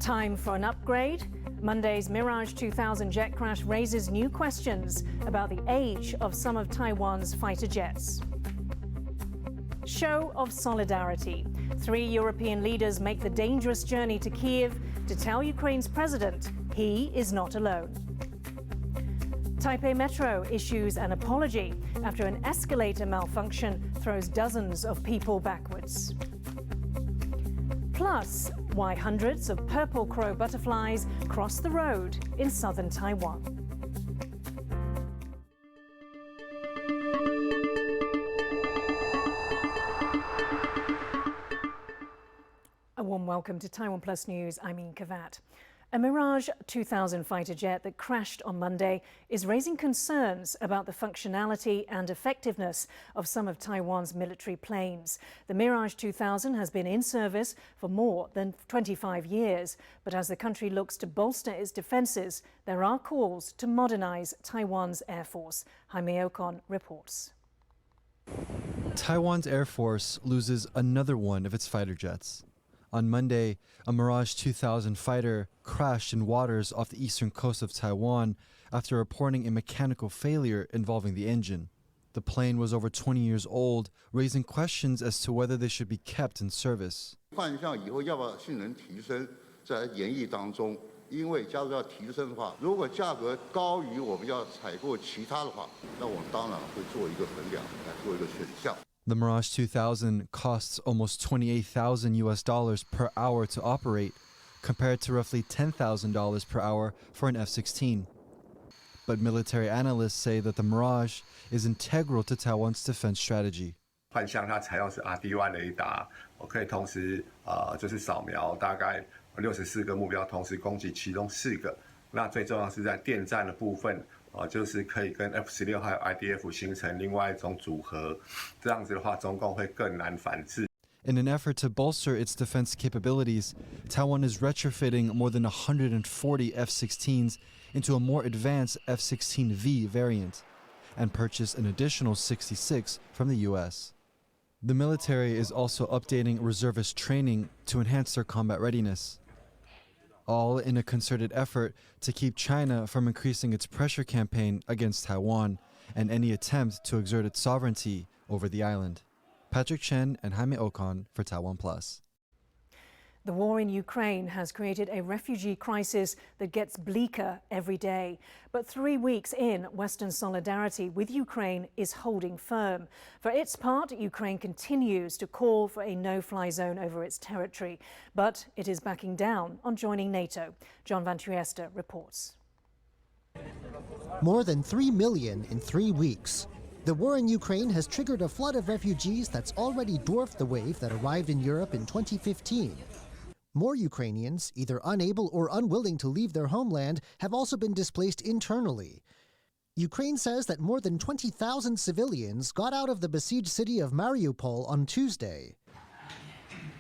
Time for an upgrade? Monday's Mirage 2000 jet crash raises new questions about the age of some of Taiwan's fighter jets. Show of solidarity. 3 European leaders make the dangerous journey to Kyiv to tell Ukraine's president he is not alone. Taipei Metro issues an apology after an escalator malfunction throws dozens of people backwards. Plus, why hundreds of purple crow butterflies cross the road in southern Taiwan. A warm welcome to TaiwanPlus News. I'm Yin Khvat. A Mirage 2000 fighter jet that crashed on Monday is raising concerns about the functionality and effectiveness of some of Taiwan's military planes. The Mirage 2000 has been in service for more than 25 years, but as the country looks to bolster its defences, there are calls to modernise Taiwan's Air Force. Jaime Ocon reports. Taiwan's Air Force loses another one of its fighter jets. On Monday, a Mirage 2000 fighter crashed in waters off the eastern coast of Taiwan after reporting a mechanical failure involving the engine. The plane was over 20 years old, raising questions as to whether they should be kept in service. 换向以后要不要性能提升，在研议当中，因为假如要提升的话，如果价格高于我们要采购其他的话，那我们当然会做一个衡量，来做一个选项。 The Mirage 2000 costs almost $28,000 per hour to operate, compared to roughly $10,000 per hour for an F-16. But military analysts say that the Mirage is integral to Taiwan's defense strategy. 幻象它采用是 RD1 雷达，我可以同时就是扫描大概64个目标，同时攻击其中4个。那最重要是在电站的部分。 就是可以跟 F-16还有 IDF 形成另外一种组合，这样子的话，中共会更难反制。 In an effort to bolster its defense capabilities, Taiwan is retrofitting more than 140 F-16s into a more advanced F-16V variant, and purchased an additional 66 from the U.S. The military is also updating reservist training to enhance their combat readiness, all in a concerted effort to keep China from increasing its pressure campaign against Taiwan and any attempt to exert its sovereignty over the island. Patrick Chen and Jaime Ocon for TaiwanPlus. The war in Ukraine has created a refugee crisis that gets bleaker every day. But 3 weeks in, Western solidarity with Ukraine is holding firm. For its part, Ukraine continues to call for a no-fly zone over its territory. But it is backing down on joining NATO. John Van Trieste reports. More than 3 million in 3 weeks. The war in Ukraine has triggered a flood of refugees that's already dwarfed the wave that arrived in Europe in 2015. More Ukrainians, either unable or unwilling to leave their homeland, have also been displaced internally. Ukraine says that more than 20,000 civilians got out of the besieged city of Mariupol on Tuesday.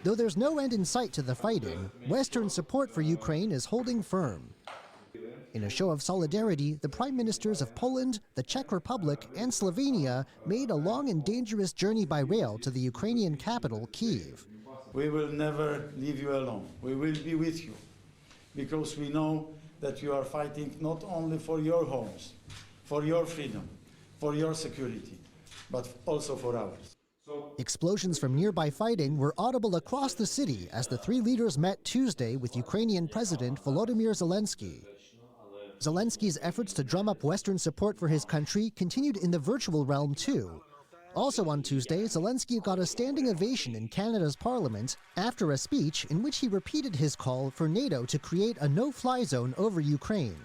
Though there's no end in sight to the fighting, Western support for Ukraine is holding firm. In a show of solidarity, the prime ministers of Poland, the Czech Republic, and Slovenia made a long and dangerous journey by rail to the Ukrainian capital, Kyiv. We will never leave you alone. We will be with you, because we know that you are fighting not only for your homes, for your freedom, for your security, but also for ours. Explosions from nearby fighting were audible across the city as the 3 leaders met Tuesday with Ukrainian President Volodymyr Zelensky. Zelensky's efforts to drum up Western support for his country continued in the virtual realm too. Also on Tuesday, Zelensky got a standing ovation in Canada's parliament after a speech in which he repeated his call for NATO to create a no-fly zone over Ukraine.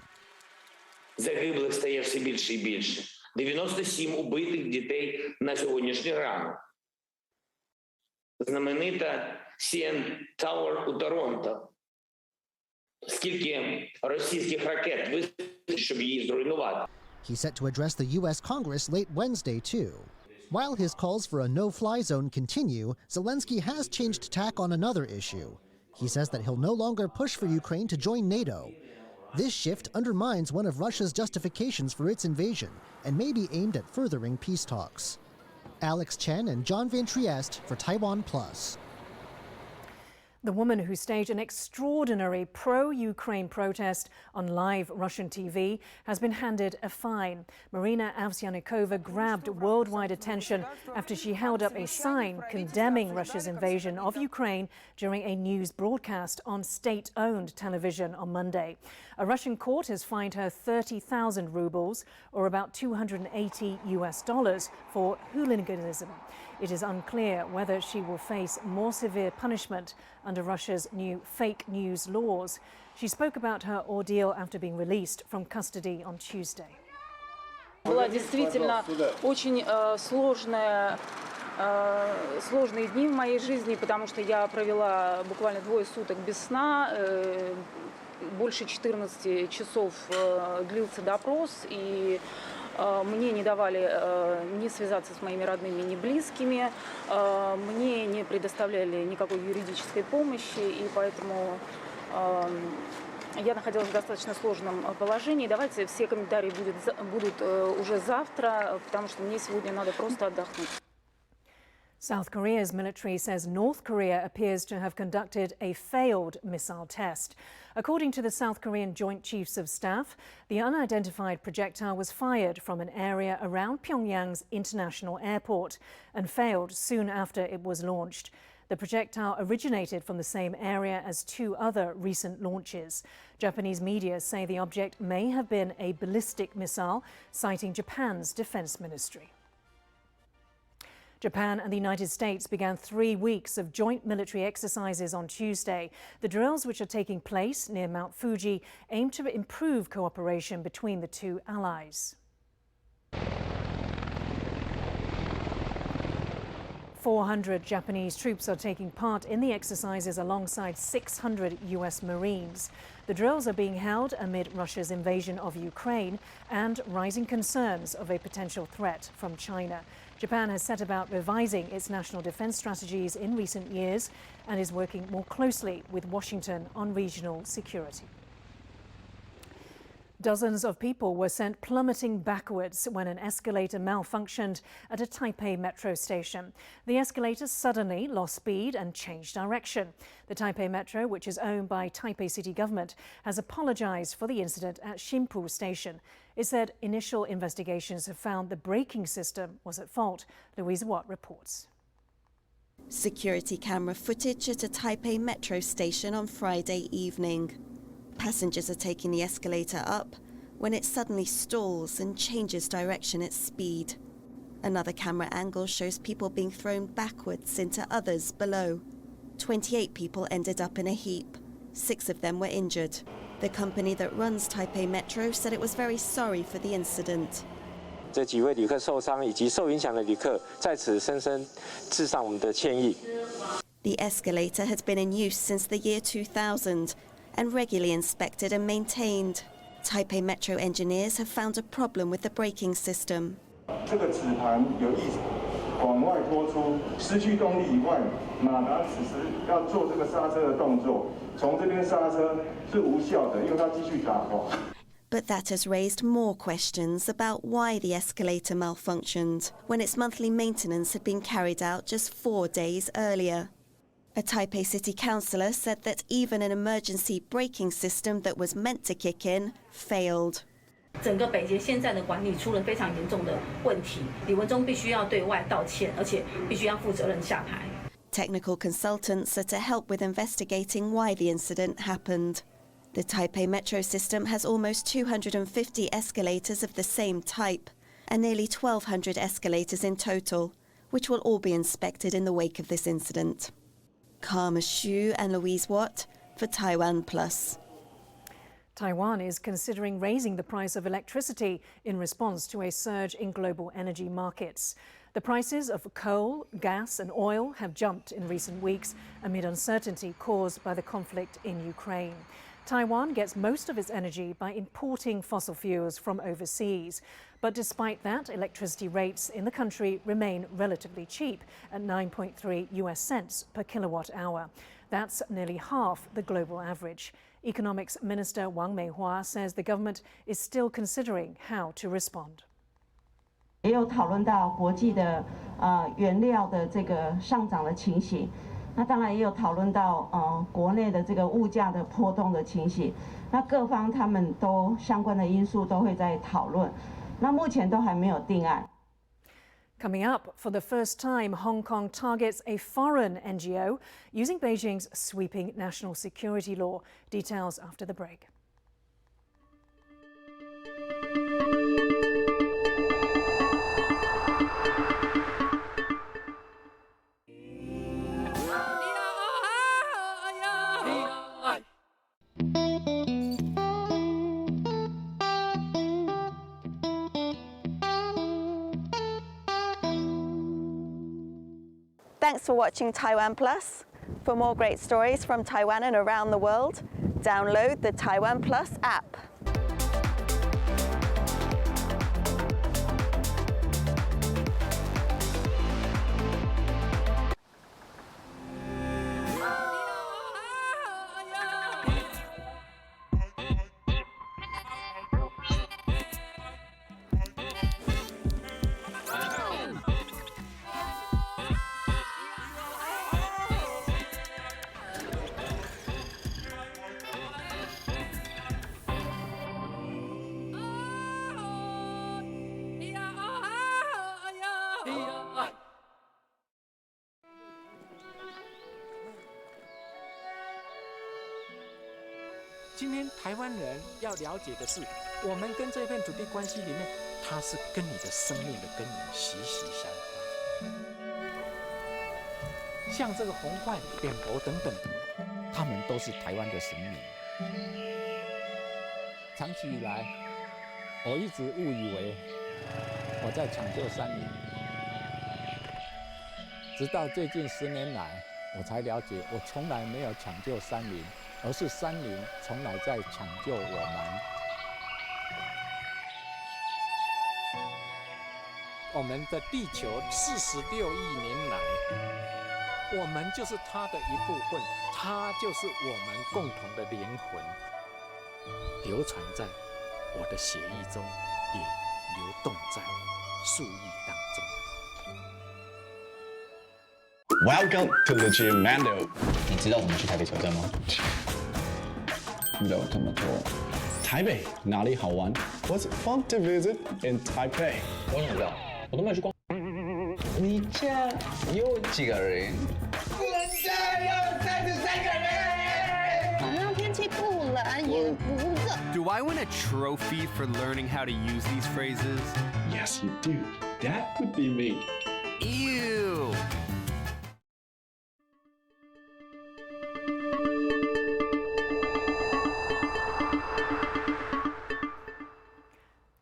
Загиблих стає все більше і більше. 97 убитих дітей на сьогоднішній ранок. Знаменита CN Tower у Торонто. Скільки російських ракет вистрілить, щоб її зруйнувати? He's set to address the U.S. Congress late Wednesday too. While his calls for a no-fly zone continue, Zelensky has changed tack on another issue. He says that he'll no longer push for Ukraine to join NATO. This shift undermines one of Russia's justifications for its invasion and may be aimed at furthering peace talks. Alex Chen and John Van Trieste for TaiwanPlus. The woman who staged an extraordinary pro-Ukraine protest on live Russian TV has been handed a fine. Marina Avsyannikova grabbed worldwide attention after she held up a sign condemning Russia's invasion of Ukraine during a news broadcast on state-owned television on Monday. A Russian court has fined her 30,000 rubles, or about $280 for hooliganism. It is unclear whether she will face more severe punishment under Russia's new fake news laws. She spoke about her ordeal after being released from custody on Tuesday. Была действительно очень сложные дни в моей жизни, потому что я провела буквально 2 суток без сна, больше 14 часов длился допрос, и мне не давали ни связаться с моими родными, ни близкими, мне не предоставляли никакой юридической помощи, и поэтому я находилась в достаточно сложном положении. Давайте все комментарии будут уже завтра, потому что мне сегодня надо просто отдохнуть. South Korea's military says North Korea appears to have conducted a failed missile test. According to the South Korean Joint Chiefs of Staff, the unidentified projectile was fired from an area around Pyongyang's international airport and failed soon after it was launched. The projectile originated from the same area as 2 other recent launches. Japanese media say the object may have been a ballistic missile, citing Japan's defense ministry. Japan and the United States began 3 weeks of joint military exercises on Tuesday. The drills, which are taking place near Mount Fuji, aim to improve cooperation between the 2 allies. 400 Japanese troops are taking part in the exercises alongside 600 U.S. Marines. The drills are being held amid Russia's invasion of Ukraine and rising concerns of a potential threat from China. Japan has set about revising its national defense strategies in recent years and is working more closely with Washington on regional security. Dozens of people were sent plummeting backwards when an escalator malfunctioned at a Taipei Metro station. The escalator suddenly lost speed and changed direction. The Taipei Metro, which is owned by Taipei city government, has apologized for the incident at Xinpu station. It said initial investigations have found the braking system was at fault. Louise Watt reports. Security camera footage at a Taipei Metro station on Friday evening. Passengers are taking the escalator up when it suddenly stalls and changes direction at speed. Another camera angle shows people being thrown backwards into others below. 28 people ended up in a heap. 6 of them were injured. The company that runs Taipei Metro said it was very sorry for the incident. 这几位旅客受伤以及受影响的旅客在此深深致上我们的歉意。 The escalator has been in use since the year 2000 and regularly inspected and maintained. Taipei Metro engineers have found a problem with the braking system. 这个齿盘有意往外拖出，失去动力以外，马达此时要做这个刹车的动作，从这边刹车是无效的，因为它继续打滑。 But that has raised more questions about why the escalator malfunctioned when its monthly maintenance had been carried out just 4 days earlier. A Taipei city councillor said that even an emergency braking system that was meant to kick in failed. 整个北捷现在的管理出了非常严重的问题，李文忠必须要对外道歉，而且必须要负责任下台。 Technical consultants are to help with investigating why the incident happened. The Taipei Metro system has almost 250 escalators of the same type and nearly 1,200 escalators in total, which will all be inspected in the wake of this incident. Karma Xu and Louise Watt for TaiwanPlus. Taiwan is considering raising the price of electricity in response to a surge in global energy markets. The prices of coal, gas and oil have jumped in recent weeks amid uncertainty caused by the conflict in Ukraine. Taiwan gets most of its energy by importing fossil fuels from overseas. But despite that, electricity rates in the country remain relatively cheap at 9.3 US cents per kilowatt hour. That's nearly half the global average. Economics Minister Wang Meihua says the government is still considering how to respond. 也有讨论到国际的原料的这个上涨的情形，那当然也有讨论到国内的这个物价的波动的情形，那各方他们都相关的因素都会在讨论，那目前都还没有定案。 Coming up, for the first time, Hong Kong targets a foreign NGO using Beijing's sweeping national security law. Details after the break. Thanks for watching TaiwanPlus. For more great stories from Taiwan and around the world, download the TaiwanPlus app. "今天台湾人要了解的是，我们跟这片土地关系里面，它是跟你的生命的根源息息相关。像这个红冠、扁柏等等，他们都是台湾的神明。长期以来，我一直误以为我在抢救山林，直到最近10年来，我才了解，我从来没有抢救山林。 而是山林从来在抢救我们。我们的地球46亿年来，我们就是它的一部分，它就是我们共同的灵魂，流传在我的血液中，也流动在树叶当中。Welcome to the Japan-U.S. 你知道怎么去台北车站吗？ 有这么做。台北哪里好玩 ？What's fun to visit in Taipei？ 我怎么知道？我都没有去逛。你家有几个人？我家有33个人。好像天气不冷也不热。Do I win a trophy for learning how to use these phrases? Yes, you do. That would be me. Ew.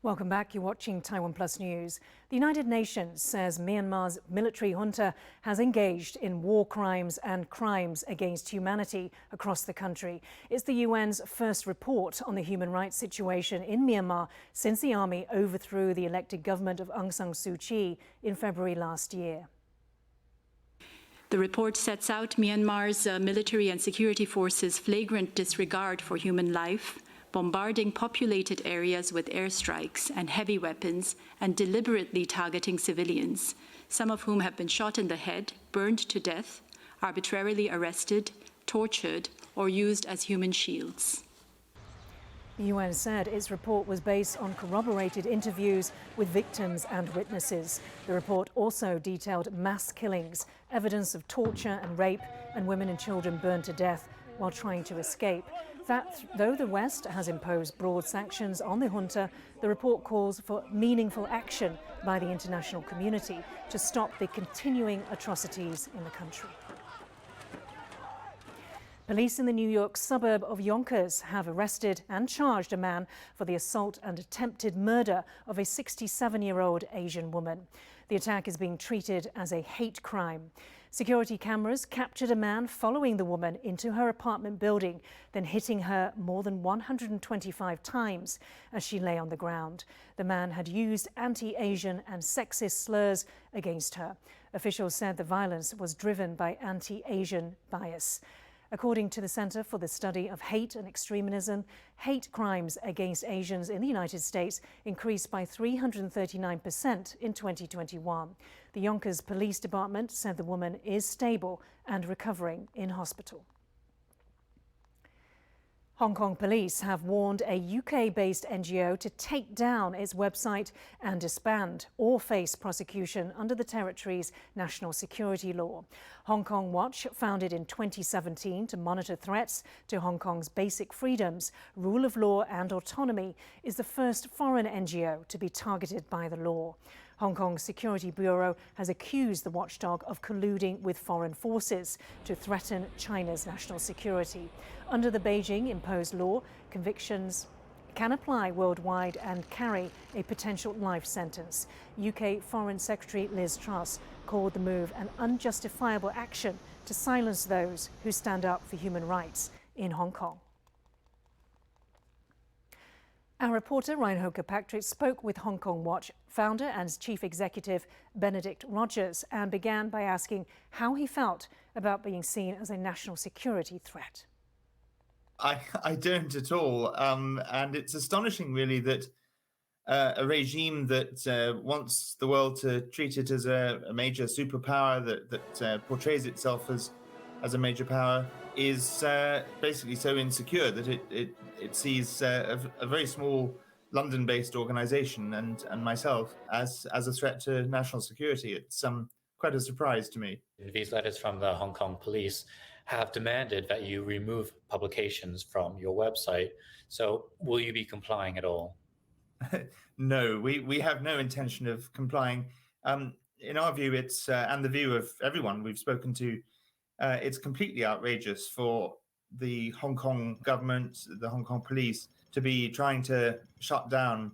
Welcome back. You're watching TaiwanPlus News. The United Nations says Myanmar's military junta has engaged in war crimes and crimes against humanity across the country. It's the UN's first report on the human rights situation in Myanmar since the army overthrew the elected government of Aung San Suu Kyi in February last year. The report sets out Myanmar's military and security forces' flagrant disregard for human life, bombarding populated areas with airstrikes and heavy weapons, and deliberately targeting civilians, some of whom have been shot in the head, burned to death, arbitrarily arrested, tortured, or used as human shields. The UN said its report was based on corroborated interviews with victims and witnesses. The report also detailed mass killings, evidence of torture and rape, and women and children burned to death while trying to escape. That, though the West has imposed broad sanctions on the junta, the report calls for meaningful action by the international community to stop the continuing atrocities in the country. Police in the New York suburb of Yonkers have arrested and charged a man for the assault and attempted murder of a 67-year-old Asian woman. The attack is being treated as a hate crime. Security cameras captured a man following the woman into her apartment building, then hitting her more than 125 times as she lay on the ground. The man had used anti-Asian and sexist slurs against her. Officials said the violence was driven by anti-Asian bias. According to the Center for the Study of Hate and Extremism, hate crimes against Asians in the United States increased by 339% in 2021. The Yonkers Police Department said the woman is stable and recovering in hospital. Hong Kong police have warned a UK-based NGO to take down its website and disband or face prosecution under the territory's national security law. Hong Kong Watch, founded in 2017 to monitor threats to Hong Kong's basic freedoms, rule of law and autonomy, is the first foreign NGO to be targeted by the law. Hong Kong's Security Bureau has accused the watchdog of colluding with foreign forces to threaten China's national security. Under the Beijing-imposed law, convictions can apply worldwide and carry a potential life sentence. UK Foreign Secretary Liz Truss called the move an unjustifiable action to silence those who stand up for human rights in Hong Kong. Our reporter Reinhold Kirkpatrick spoke with Hong Kong Watch founder and chief executive Benedict Rogers and began by asking how he felt about being seen as a national security threat. I don't at all, and it's astonishing really that a regime that wants the world to treat it as a major superpower, that portrays itself as a major power, is basically so insecure that it sees a very small London-based organisation and myself as a threat to national security. It's quite a surprise to me. These letters from the Hong Kong police have demanded that you remove publications from your website. So will you be complying at all? No, we have no intention of complying. In our view, it's and the view of everyone we've spoken to, it's completely outrageous for the Hong Kong government, the Hong Kong police, to be trying to shut down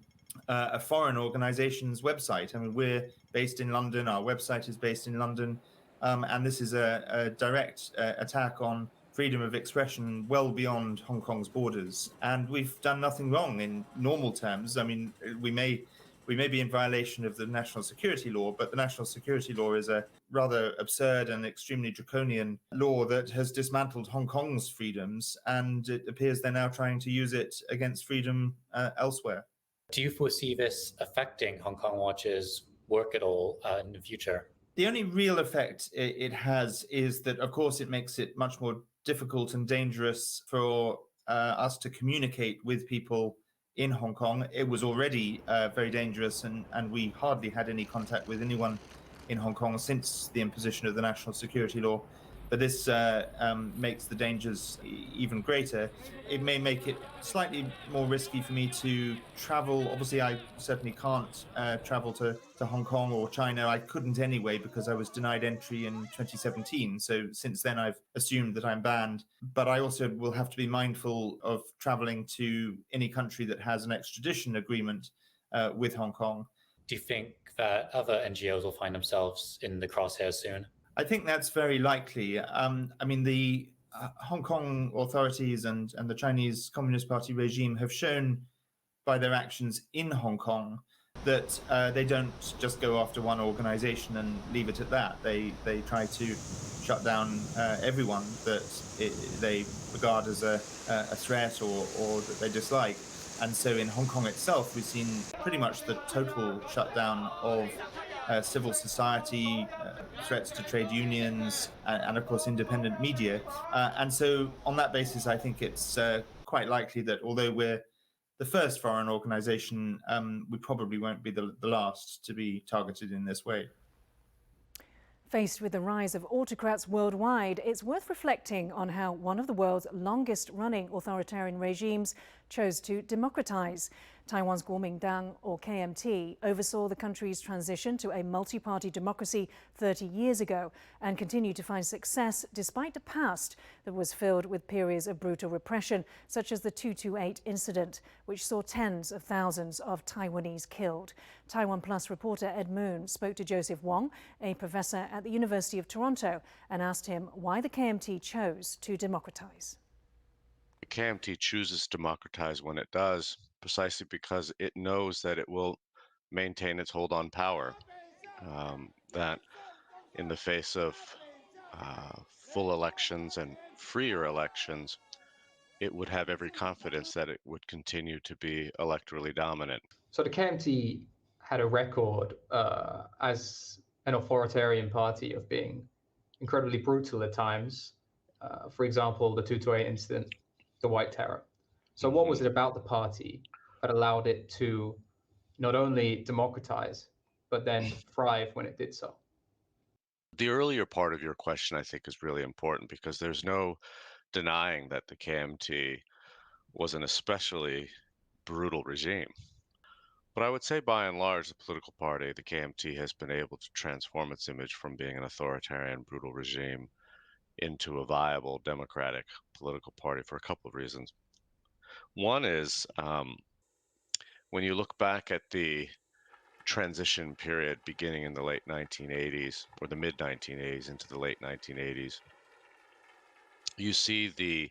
a foreign organization's website. I mean, we're based in London, our website is based in London, and this is a direct attack on freedom of expression well beyond Hong Kong's borders. And we've done nothing wrong in normal terms. I mean, we may be in violation of the national security law, but the national security law is a rather absurd and extremely draconian law that has dismantled Hong Kong's freedoms, and it appears they're now trying to use it against freedom elsewhere. Do you foresee this affecting Hong Kong Watch's work at all in the future? The only real effect it has is that, of course, it makes it much more difficult and dangerous for us to communicate with people in Hong Kong. It was already very dangerous, and we hardly had any contact with anyone in Hong Kong since the imposition of the national security law. But this makes the dangers even greater. It may make it slightly more risky for me to travel. Obviously, I certainly can't travel to Hong Kong or China. I couldn't anyway because I was denied entry in 2017. So since then, I've assumed that I'm banned. But I also will have to be mindful of traveling to any country that has an extradition agreement with Hong Kong. Do you think that other NGOs will find themselves in the crosshairs soon? I think that's very likely. I mean, the Hong Kong authorities and the Chinese Communist Party regime have shown by their actions in Hong Kong that they don't just go after one organization and leave it at that. They try to shut down everyone that they regard as a threat or that they dislike. And so in Hong Kong itself, we've seen pretty much the total shutdown of civil society, threats to trade unions, and of course independent media. And so on that basis, I think it's quite likely that although we're the first foreign organization, we probably won't be the last to be targeted in this way. Faced with the rise of autocrats worldwide, it's worth reflecting on how one of the world's longest-running authoritarian regimes chose to democratize. Taiwan's Kuomintang, or KMT, oversaw the country's transition to a multi-party democracy 30 years ago and continued to find success despite a past that was filled with periods of brutal repression, such as the 228 incident, which saw tens of thousands of Taiwanese killed. TaiwanPlus reporter Ed Moon spoke to Joseph Wong, a professor at the University of Toronto, and asked him why the KMT chose to democratize. The KMT chooses to democratize when it does, precisely because it knows that it will maintain its hold on power, that in the face of full elections and freer elections, it would have every confidence that it would continue to be electorally dominant. So the KMT had a record as an authoritarian party of being incredibly brutal at times. For example, the 228 incident, the White Terror. So what was it about the party that allowed it to not only democratize, but then thrive when it did so? The earlier part of your question, I think, is really important because there's no denying that the KMT was an especially brutal regime. But I would say by and large, the political party, the KMT, has been able to transform its image from being an authoritarian, brutal regime into a viable democratic political party for a couple of reasons. One is when you look back at the transition period beginning in the late 1980s or the mid 1980s into the late 1980s, you see the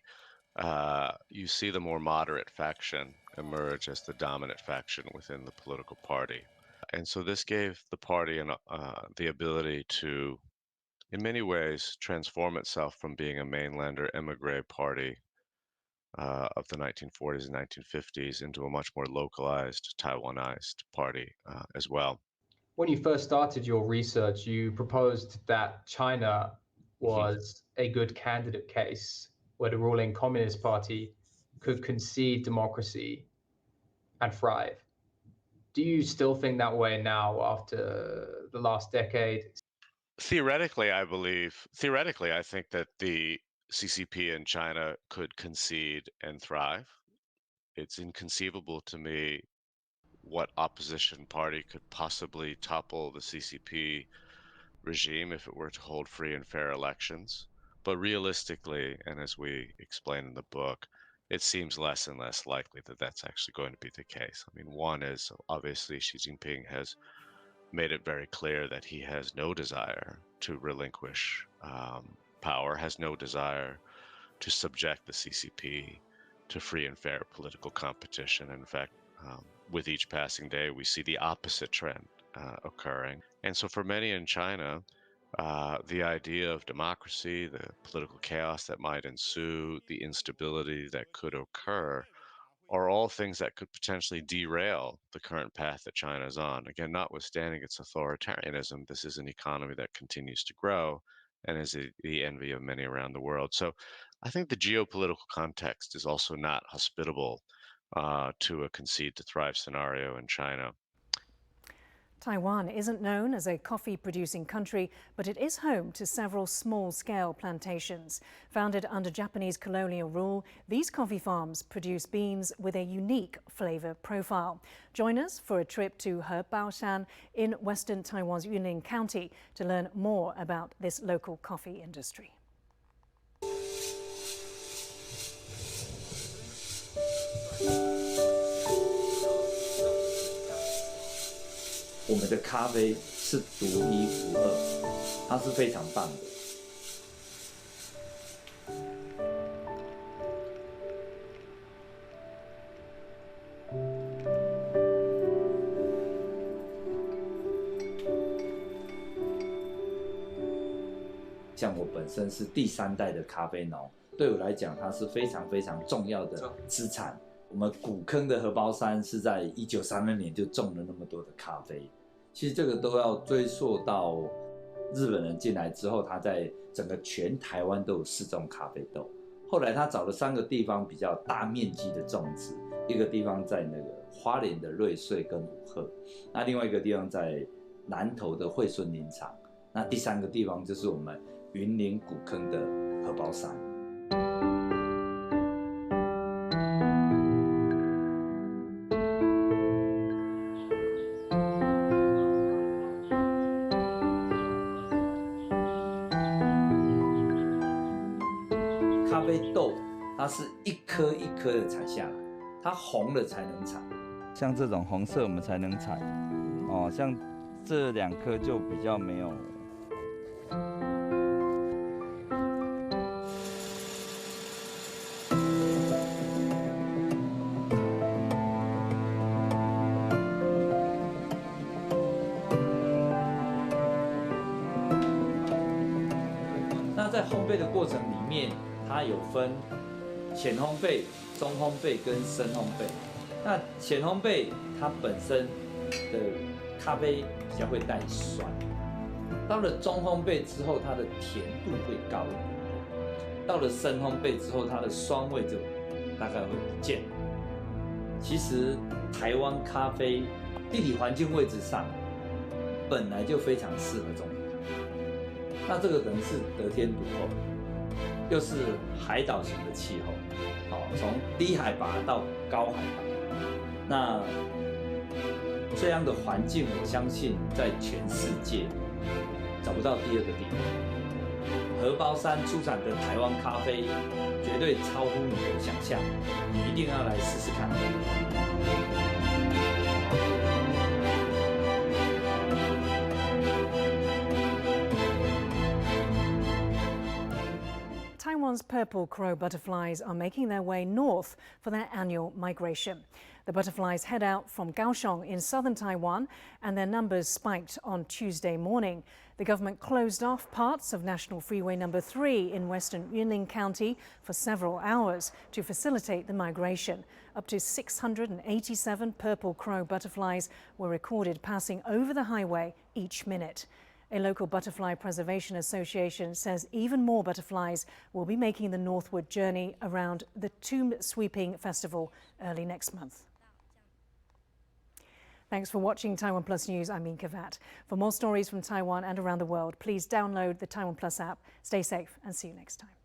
more moderate faction emerge as the dominant faction within the political party. And so this gave the party the ability to, in many ways, transform itself from being a mainlander emigre party of the 1940s and 1950s into a much more localized, Taiwanized party as well. When you first started your research, you proposed that China was a good candidate case where the ruling Communist Party could concede democracy and thrive. Do you still think that way now after the last decade? Theoretically, I think that the CCP in China could concede and thrive. It's inconceivable to me what opposition party could possibly topple the CCP regime if it were to hold free and fair elections. But realistically, and as we explain in the book, it seems less and less likely that that's actually going to be the case. I mean, one is obviously Xi Jinping has made it very clear that he has no desire to relinquish power, has no desire to subject the CCP to free and fair political competition. In fact, with each passing day, we see the opposite trend occurring. And so for many in China, the idea of democracy, the political chaos that might ensue, the instability that could occur, are all things that could potentially derail the current path that China is on. Again, notwithstanding its authoritarianism, this is an economy that continues to grow and is the envy of many around the world. So I think the geopolitical context is also not hospitable to a concede to thrive scenario in China. Taiwan isn't known as a coffee-producing country, but it is home to several small-scale plantations. Founded under Japanese colonial rule, these coffee farms produce beans with a unique flavor profile. Join us for a trip to Hebaoshan in western Taiwan's Yunlin County to learn more about this local coffee industry. 我们的咖啡是独一无二，它是非常棒的。像我本身是第3代的咖啡农，对我来讲，它是非常非常重要的资产。我们古坑的荷包山是在1932年就种了那么多的咖啡。 其实这个都要追溯到日本人进来之后，他在整个全台湾都有4种咖啡豆。后来他找了3个地方比较大面积的种植，一个地方在那个花莲的瑞穗跟武鹤，那另外一个地方在南投的惠顺林场，那第3个地方就是我们云林古坑的荷包山。 咖啡豆，它是一颗一颗的采下来，它红了才能采。像这种红色我们才能采，哦，像这2颗就比较没有。那在烘焙的过程里面。它有分浅烘焙、中烘焙跟深烘焙。那浅烘焙它本身的咖啡比较会带酸，到了中烘焙之后，它的甜度会高一点，到了深烘焙之后，它的酸味就大概会不见。其实台湾咖啡地理环境位置上本来就非常适合种植，那这个人是得天独厚，又是海岛型的气候，从低海拔到高海拔，那这样的环境，我相信在全世界找不到第二个地方。荷包山出产的台湾咖啡，绝对超乎你的想象，你一定要来试试看。Taiwan's purple crow butterflies are making their way north for their annual migration. The butterflies head out from Kaohsiung in southern Taiwan, and their numbers spiked on Tuesday morning. The government closed off parts of National Freeway Number 3 in western Yunlin County for several hours to facilitate the migration. Up to 687 purple crow butterflies were recorded passing over the highway each minute. A local butterfly preservation association says even more butterflies will be making the northward journey around the Tomb Sweeping Festival early next month. Thanks for watching TaiwanPlus News. I'm Yin Khvat. For more stories from Taiwan and around the world, please download the TaiwanPlus app. Stay safe and see you next time.